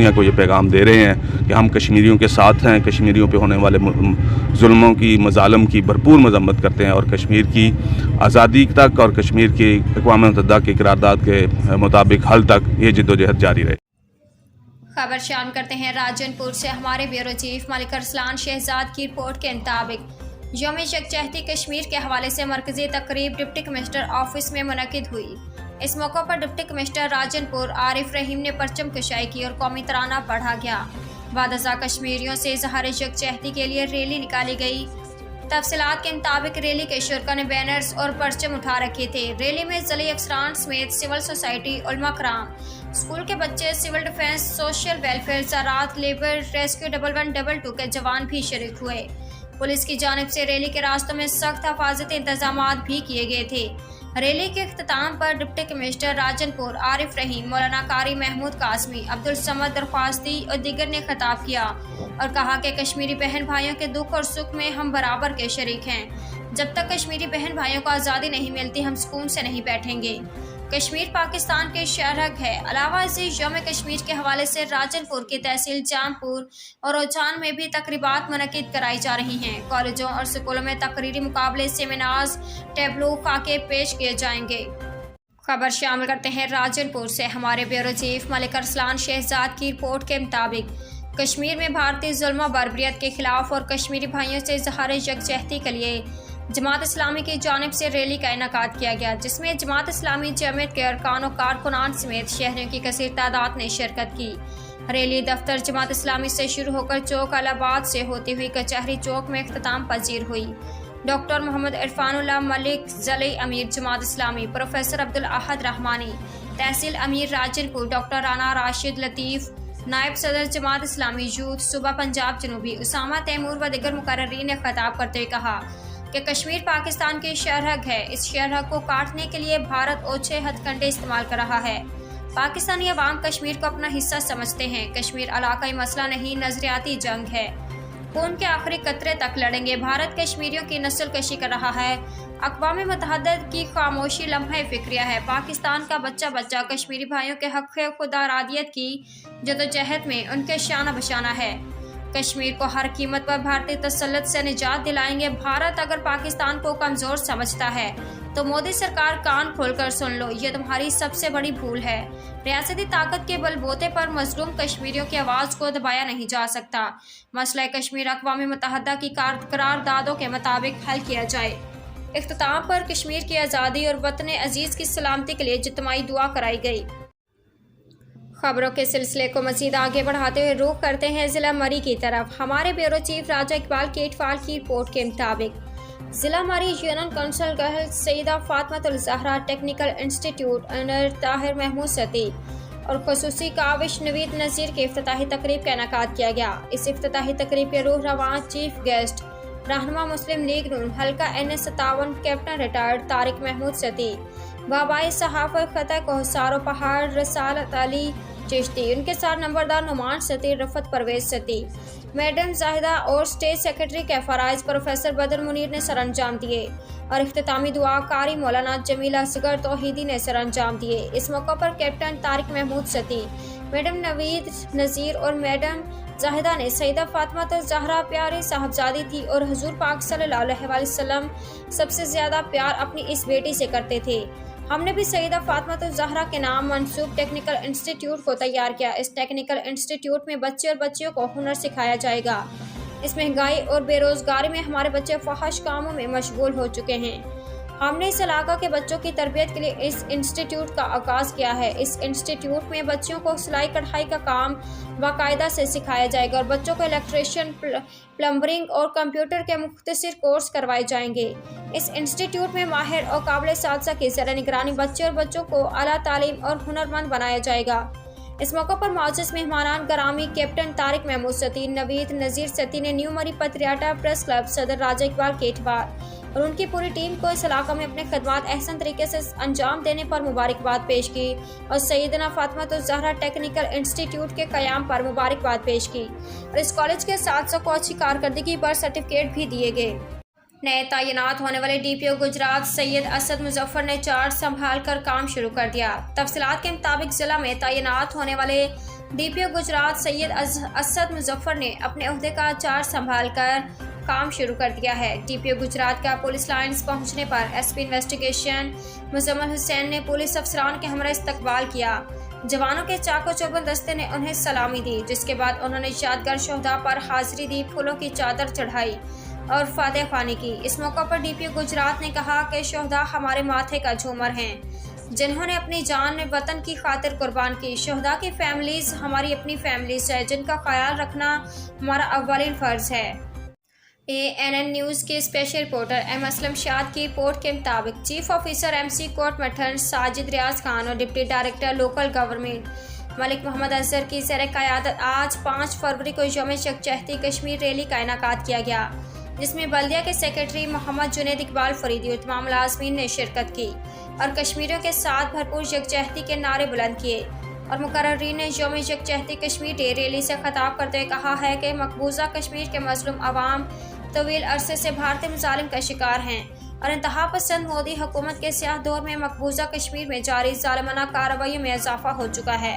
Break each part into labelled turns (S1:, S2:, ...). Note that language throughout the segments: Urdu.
S1: دنیا کو یہ پیغام دے رہے ہیں کہ ہم کشمیریوں کے ساتھ ہیں، کشمیریوں پہ ہونے والے ظلموں کی، مظالم کی بھرپور مذمت کرتے ہیں، اور کشمیر کی آزادی تک اور کشمیر کی اقوام متحدہ کی قرارداد کے مطابق حل تک یہ جد و جہد جاری رہے۔
S2: خبر شامل کرتے ہیں راجن پور سے۔ ہمارے بیورو چیف ملک ارسلان شہزاد کی رپورٹ کے مطابق یوم یکجہتی کشمیر کے حوالے سے مرکزی تقریب ڈپٹی کمشنر آفس میں منعقد ہوئی۔ اس موقع پر ڈپٹی کمشنر راجن پور عارف رحیم نے پرچم کشائی کی اور قومی ترانہ پڑھا گیا۔ بعد ازاں کشمیریوں سے اظہار یکجہتی کے لیے ریلی نکالی گئی۔ تفصیلات کے مطابق ریلی کے شرکا نے بینرز اور پرچم اٹھا رکھے تھے۔ ریلی میں ضلعی افسران سمیت سول سوسائٹی، علماء کرام، اسکول کے بچے، سول ڈیفنس، سوشل ویلفیئر، زراعت، لیبر، ریسکیو 1122 کے جوان بھی شریک ہوئے۔ پولیس کی جانب سے ریلی کے راستوں میں سخت حفاظتی انتظامات بھی کیے گئے تھے۔ ریلی کے اختتام پر ڈپٹی کمشنر راجن پور عارف رحیم، مولانا قاری محمود قاسمی، عبدالصمد درخواستی اور دیگر نے خطاب کیا اور کہا کہ کشمیری بہن بھائیوں کے دکھ اور سکھ میں ہم برابر کے شریک ہیں۔ جب تک کشمیری بہن بھائیوں کو آزادی نہیں ملتی ہم سکون سے نہیں بیٹھیں گے۔ کشمیر پاکستان کے شہرک ہے۔ علاوہ ازیں یوم کشمیر کے حوالے سے راجن پور کی تحصیل جام پور اور روچان میں بھی تقریبات منعقد کرائی جا رہی ہیں۔ کالجوں اور سکولوں میں تقریری مقابلے، سیمینارز، ٹیبلو، خاکے پیش کیے جائیں گے۔ خبر شامل کرتے ہیں راجن پور سے۔ ہمارے بیورو چیف ملک ارسلان شہزاد کی رپورٹ کے مطابق کشمیر میں بھارتی ظلم و بربریت کے خلاف اور کشمیری بھائیوں سے اظہار یکجہتی کے لیے جماعت اسلامی کی جانب سے ریلی کا انعقاد کیا گیا، جس میں جماعت اسلامی جمعیت کے ارکان و کارکنان سمیت شہریوں کی کثیر تعداد نے شرکت کی۔ ریلی دفتر جماعت اسلامی سے شروع ہو کر چوک الہباد سے ہوتی ہوئی کچہری چوک میں اختتام پذیر ہوئی۔ ڈاکٹر محمد عرفان اللہ ملک، ضلعی امیر جماعت اسلامی، پروفیسر عبدالاحد رحمانی، تحصیل امیر راجن پور، ڈاکٹر رانا راشد لطیف، نائب صدر جماعت اسلامی یوتھ صوبہ پنجاب جنوبی اسامہ تیمور و دیگر مقررین نے خطاب کرتے ہوئے کہا کہ کشمیر پاکستان کی شہرک ہے۔ اس شہرک کو کاٹنے کے لیے بھارت اوچھے ہتھ کنڈے استعمال کر رہا ہے۔ پاکستانی عوام کشمیر کو اپنا حصہ سمجھتے ہیں۔ کشمیر علاقائی مسئلہ نہیں، نظریاتی جنگ ہے۔ خون کے آخری قطرے تک لڑیں گے۔ بھارت کشمیریوں کی نسل کشی کر رہا ہے۔ اقوام متحدہ کی خاموشی لمحہ فکریہ ہے۔ پاکستان کا بچہ بچہ کشمیری بھائیوں کے حق خود ارادیت کی جدوجہد میں ان کے شانہ بشانہ ہے۔ کشمیر کو ہر قیمت پر بھارتی تسلط سے نجات دلائیں گے۔ بھارت اگر پاکستان کو کمزور سمجھتا ہے تو مودی سرکار کان کھول کر سن لو، یہ تمہاری سب سے بڑی بھول ہے۔ ریاستی طاقت کے بل بوتے پر مظلوم کشمیریوں کی آواز کو دبایا نہیں جا سکتا۔ مسئلہ کشمیر اقوام متحدہ کی قراردادوں کے مطابق حل کیا جائے۔ اختتام پر کشمیر کی آزادی اور وطن عزیز کی سلامتی کے لیے اجتماعی دعا کرائی گئی۔ خبروں کے سلسلے کو مزید آگے بڑھاتے ہوئے رخ کرتے ہیں ضلع مری کی طرف۔ ہمارے بیورو چیف راجہ اقبال کیٹوال کی رپورٹ کے مطابق ضلع Murree union council girls Syeda Fatima Alzahra technical institute انر طاہر محمود ستی اور خصوصی کاوش نوید نذیر کی افتتاحی تقریب کا انعقاد کیا گیا۔ اس افتتاحی تقریب کے روح رواں چیف گیسٹ رہنما مسلم لیگ نون حلقہ N57 captain retired Tariq Mahmood Satti, بابائے صحافت خطہ کوہسار و پہاڑ رسالت علی چشتی، ان کے ساتھ نمبردار نعمان ستی، رفت پرویز ستی، میڈم زاہدہ اور اسٹیٹ سیکرٹری کے فرائض پروفیسر بدر منیر نے سر انجام دیے اور اختتامی دعا قاری مولانا جمیل اصغر توحیدی نے سر انجام دیے۔ اس موقع پر کیپٹن طارق محمود ستی، میڈم نوید نذیر اور میڈم زاہدہ نے سیدہ فاطمہ الزہرا پیاری صاحبزادی تھی اور حضور پاک صلی اللہ علیہ وسلم سب سے زیادہ پیار اپنی اس بیٹی سے کرتے تھے۔ ہم نے بھی سیدہ فاطمہ الزہرا کے نام منسوب ٹیکنیکل انسٹیٹیوٹ کو تیار کیا۔ اس ٹیکنیکل انسٹیٹیوٹ میں بچے اور بچیوں کو ہنر سکھایا جائے گا۔ اس مہنگائی اور بے روزگاری میں ہمارے بچے فحش کاموں میں مشغول ہو چکے ہیں۔ ہم نے اس علاقہ کے بچوں کی تربیت کے لیے اس انسٹیٹیوٹ کا آغاز کیا ہے۔ اس انسٹیٹیوٹ میں بچوں کو سلائی کڑھائی کا کام باقاعدہ سے سکھایا جائے گا اور بچوں کو الیکٹریشین، پلمبرنگ اور کمپیوٹر کے مختصر کورس کروائے جائیں گے۔ اس انسٹیٹیوٹ میں ماہر اور قابل اساتذہ کی زیر نگرانی بچے اور بچوں کو اعلیٰ تعلیم اور ہنرمند بنایا جائے گا۔ اس موقع پر معزز مہمانان گرامی کیپٹن طارق محمود ستی، نوید نذیر ستی نے نیو مری پتریاٹا پریس کلب صدر راجہ اقبال کیٹوال اور ان کی پوری ٹیم کو اس علاقہ میں اپنے خدمات احسن طریقے سے انجام دینے پر مبارکباد پیش کی اور سیدنا فاطمہ الزہرا ٹیکنیکل انسٹیٹیوٹ کے قیام پر مبارکباد پیش کی اور اس کالج کے اساتذہ کو اچھی کارکردگی پر سرٹیفکیٹ بھی دیے گئے۔ نئے تعینات ہونے والے ڈی پی او گجرات سید اسد مظفر نے چارج سنبھال کر کام شروع کر دیا۔ تفصیلات کے مطابق ضلع میں تعینات ہونے والے DPO گجرات سید اسد مظفر نے اپنے عہدے کا چارج سنبھال کر کام شروع کر دیا ہے۔ DPO گجرات کا پولیس لائنز پہنچنے پر SP انویسٹیگیشن مزمل حسین نے پولیس افسران کے ہمراہ استقبال کیا۔ جوانوں کے چاقو چوبند دستے نے انہیں سلامی دی، جس کے بعد انہوں نے یادگار شہداء پر حاضری دی، پھولوں کی چادر چڑھائی اور فاتح خوانی کی۔ اس موقع پر DPO گجرات نے کہا کہ شہداء ہمارے ماتھے کا جھومر ہیں، جنہوں نے اپنی جان وطن کی خاطر قربان کی۔ شہداء کی فیملیز ہماری اپنی فیملیز ہے، جن کا خیال رکھنا ہمارا اولین فرض ہے۔ ANN نیوز کے اسپیشل رپورٹر M اسلم شاد کی رپورٹ کے مطابق چیف آفیسر MC کوٹ مٹھن ساجد ریاض خان اور ڈپٹی ڈائریکٹر لوکل گورنمنٹ ملک محمد اظہر کی زیر قیادت آج 5 فروری کو یوم یکجہتی کشمیر ریلی کا انعقاد کیا گیا، جس میں بلدیہ کے سیکرٹری محمد جنید اقبال فریدی اور تمام ملازمین نے شرکت کی اور کشمیریوں کے ساتھ بھرپور یکجہتی کے نعرے بلند کیے۔ اور مقررین نے یوم یکجہتی کشمیر ڈے ریلی سے خطاب کرتے ہوئے کہا ہے کہ مقبوضہ کشمیر کے مظلوم عوام طویل عرصے سے بھارتی مظالم کا شکار ہیں اور انتہا پسند مودی حکومت کے سیاہ دور میں مقبوضہ کشمیر میں جاری ظالمانہ کارروائیوں میں اضافہ ہو چکا ہے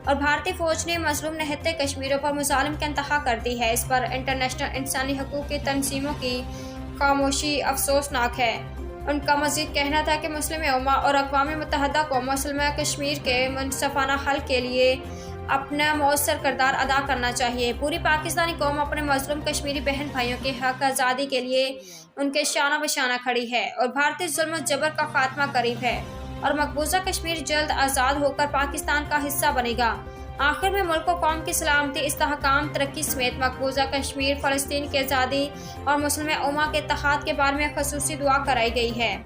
S2: اور بھارتی فوج نے مظلوم نہتے کشمیریوں پر مظالم کا انتہا کر دی ہے۔ اس پر انٹرنیشنل انسانی حقوق کی تنظیموں کی خاموشی افسوسناک ہے۔ ان کا مزید کہنا تھا کہ مسلم امہ اور اقوام متحدہ کو مسئلہ کشمیر کے منصفانہ حل کے لیے اپنا مؤثر کردار ادا کرنا چاہیے۔ پوری پاکستانی قوم اپنے مظلوم کشمیری بہن بھائیوں کے حق آزادی کے لیے ان کے شانہ بشانہ کھڑی ہے اور بھارتی ظلم و جبر کا خاتمہ قریب ہے اور مقبوضہ کشمیر جلد آزاد ہو کر پاکستان کا حصہ بنے گا۔ آخر میں ملک و قوم کی سلامتی، استحکام، ترقی سمیت مقبوضہ کشمیر، فلسطین کی آزادی اور مسلم امہ کے اتحاد کے بارے میں خصوصی دعا کرائی گئی ہے۔